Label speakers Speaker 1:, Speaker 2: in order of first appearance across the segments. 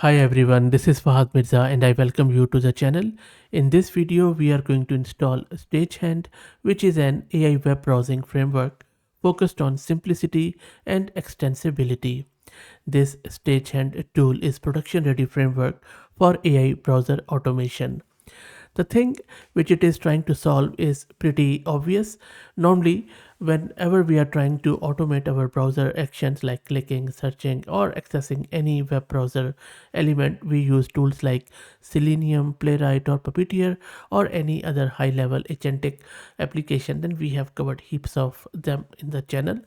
Speaker 1: Hi everyone, this is Fahad Mirza and I welcome you to the channel. In this video, we are going to install Stagehand, which is an AI web browsing framework focused on simplicity and extensibility. This Stagehand tool is production ready framework for AI browser automation. The thing which it is trying to solve is pretty obvious. Normally, whenever we are trying to automate our browser actions like clicking, searching, or accessing any web browser element, we use tools like Selenium, Playwright, or Puppeteer, or any other high level agentic application. Then we have covered heaps of them in the channel.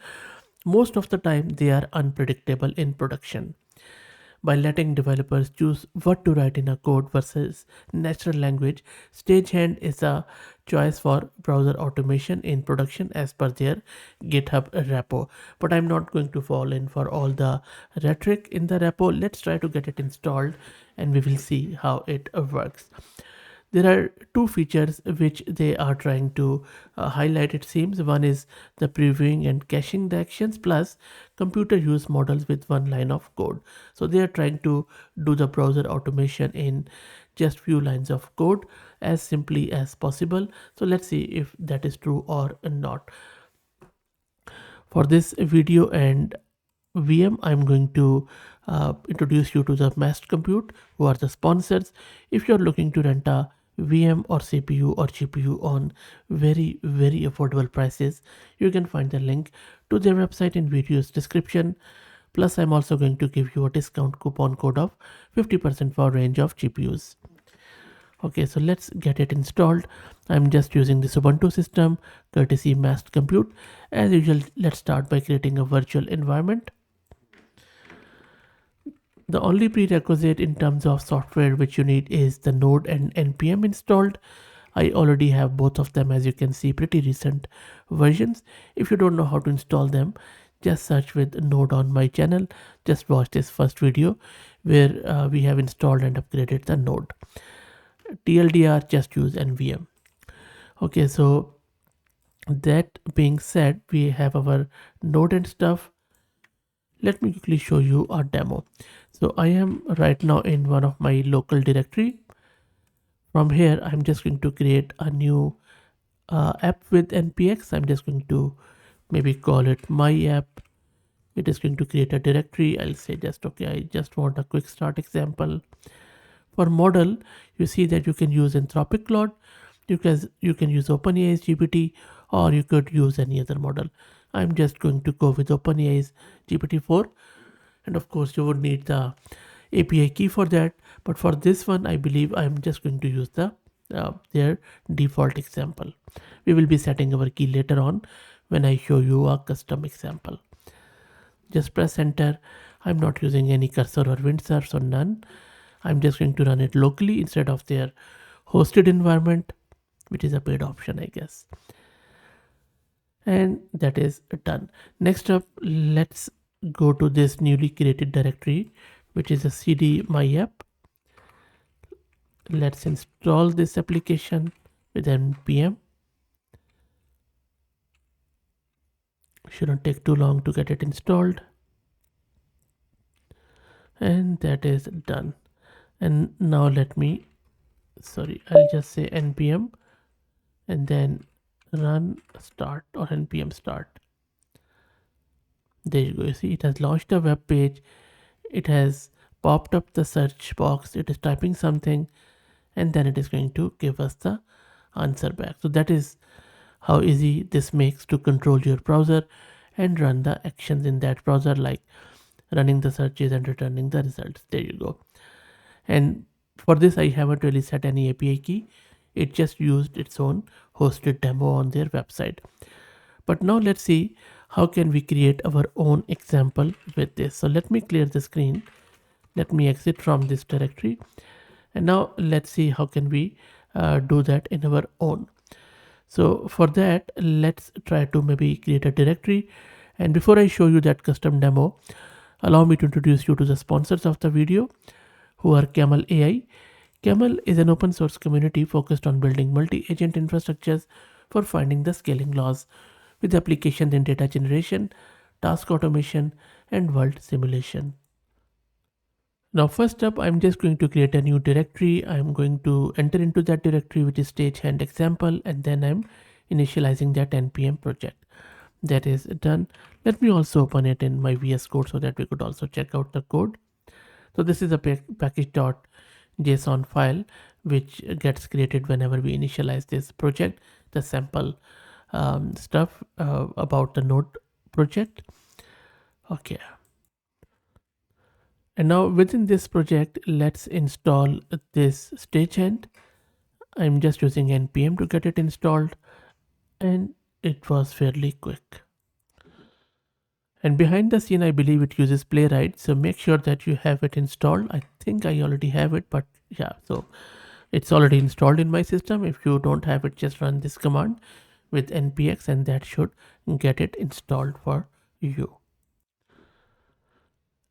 Speaker 1: Most of the time, they are unpredictable in production. By letting developers choose what to write in a code versus natural language, Stagehand is a choice for browser automation in production as per their GitHub repo. But I'm not going to fall in for all the rhetoric in the repo. Let's try to get it installed and we will see how it works. There are two features which they are trying to highlight, it seems. One is the previewing and caching the actions plus computer use models with one line of code. So they are trying to do the browser automation in just few lines of code as simply as possible. So let's see if that is true or not. For this video and VM, I'm going to introduce you to the Massed Compute, who are the sponsors. If you're looking to rent a VM or CPU or GPU on very affordable prices, you can find the link to their website in video's description. Plus, I'm also going to give you a discount coupon code of 50% for a range of GPUs. Okay, so let's get it installed. I'm just using this Ubuntu system, courtesy Massed Compute. As usual, let's start by creating a virtual environment. The only prerequisite in terms of software which you need is the Node and NPM installed. I already have both of them, as you can see, pretty recent versions. If you don't know how to install them, just search with Node on my channel. Just watch this first video where we have installed and upgraded the Node. TLDR, just use NVM. Okay, so that being said, we have our Node and stuff. Let me quickly show you a demo. So I am right now in one of my local directory. From here, I'm just going to create a new app with npx. I'm just going to maybe call it my app. It is going to create a directory. I'll say just okay, I just want a quick start example. For model, you see that you can use Anthropic Claude, you can use OpenAI's GPT, or you could use any other model. I'm just going to go with OpenAI's GPT-4, and of course you would need the API key for that. But for this one, I believe I'm just going to use their default example. We will be setting our key later on when I show you a custom example. Just press enter. I'm not using any cursor or WindSurf, so none. I'm just going to run it locally instead of their hosted environment, which is a paid option, I guess. And that is done. Next up, let's go to this newly created directory, which is a cd my app. Let's install this application with npm. Shouldn't take too long to get it installed. And that is done. And now I'll just say npm and then run start or npm start. There you go. You see, it has launched a web page. It has popped up the search box. It is typing something, and then it is going to give us the answer back. So that is how easy this makes to control your browser and run the actions in that browser, like running the searches and returning the results. There you go. And for this, I haven't really set any API key. It just used its own hosted demo on their website. But now let's see how can we create our own example with this. So let me clear the screen. Let me exit from this directory. And now let's see how can we do that in our own. So for that, let's try to maybe create a directory. And before I show you that custom demo, allow me to introduce you to the sponsors of the video, who are Camel AI. Camel is an open source community focused on building multi-agent infrastructures for finding the scaling laws with applications in data generation, task automation, and world simulation. Now first up, I'm just going to create a new directory. I'm going to enter into that directory, which is stagehand example, and then I'm initializing that npm project. That is done. Let me also open it in my VS Code so that we could also check out the code. So this is a package.json file which gets created whenever we initialize this project, the sample stuff about the node project. Okay. And now within this project, let's install this stagehand. I'm just using npm to get it installed, and it was fairly quick. And behind the scene, I believe it uses Playwright, so make sure that you have it installed. I think I already have it, but yeah, so it's already installed in my system. If you don't have it, just run this command with npx and that should get it installed for you.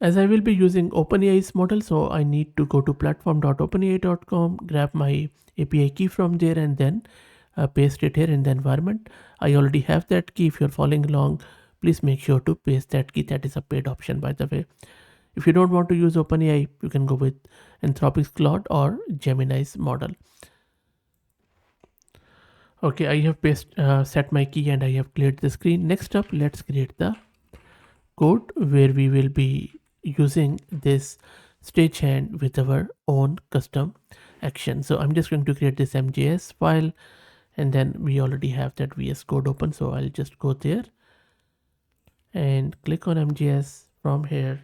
Speaker 1: As I will be using OpenAI's model, so I need to go to platform.openai.com, grab my API key from there, and then paste it here in the environment. I already have that key. If you're following along, please make sure to paste that key. That is a paid option, by the way. If you don't want to use OpenAI, you can go with Anthropic's Claude or Gemini's model. Okay, I have set my key and I have cleared the screen. Next up, let's create the code where we will be using this stagehand with our own custom action. So I'm just going to create this MJS file, and then we already have that VS Code open. So I'll just go there and click on MJS. From here,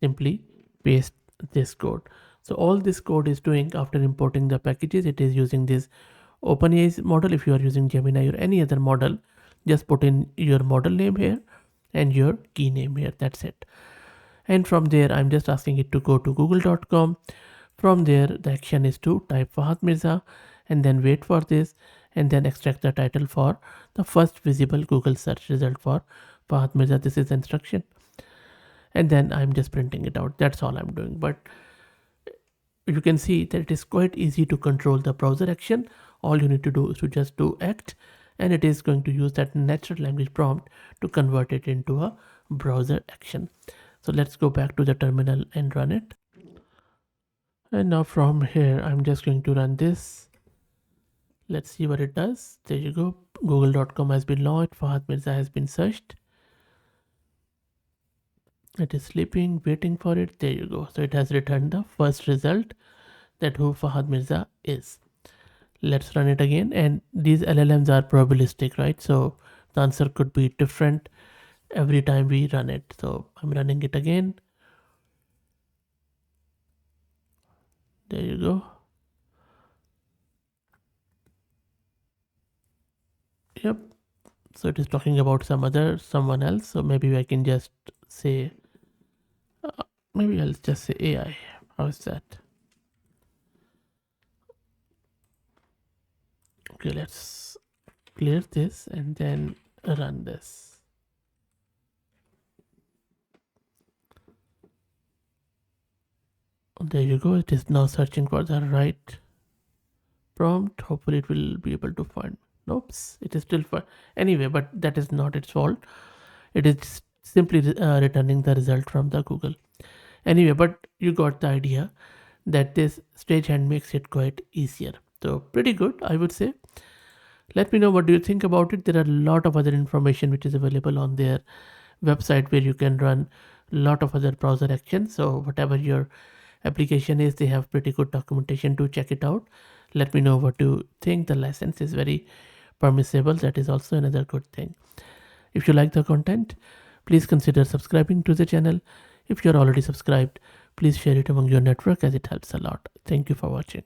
Speaker 1: simply paste this code. So all this code is doing after importing the packages, it is using this OpenAI's model. If you are using Gemini or any other model, just put in your model name here and your key name here. That's it. And from there, I'm just asking it to go to google.com. From there, the action is to type Fahad Mirza and then wait for this and then extract the title for the first visible Google search result for Fahad Mirza. This is the instruction. And then I'm just printing it out. That's all I'm doing. But you can see that it is quite easy to control the browser action. All you need to do is to just do act, and it is going to use that natural language prompt to convert it into a browser action. So let's go back to the terminal and run it. And now from here, I'm just going to run this. Let's see what it does. There you go. Google.com has been launched. Fahad Mirza has been searched. It is sleeping, waiting for it. There you go. So it has returned the first result, that who Fahad Mirza is. Let's run it again. And these LLMs are probabilistic, right? So the answer could be different every time we run it. So I'm running it again. There you go. Yep. So it is talking about someone else. So maybe I can just say, maybe I'll just say AI. How is that? Okay, let's clear this and then run this. There you go. It is now searching for the right prompt. Hopefully it will be able to find. Nope, it is still for anyway, but that is not its fault. It is simply returning the result from the Google. Anyway, but you got the idea that this stagehand makes it quite easier. So pretty good, I would say. Let me know what do you think about it. There are a lot of other information which is available on their website where you can run a lot of other browser actions. So whatever your application is, they have pretty good documentation to check it out. Let me know what you think. The license is very permissible. That is also another good thing. If you like the content, please consider subscribing to the channel. If you're already subscribed, please share it among your network as it helps a lot. Thank you for watching.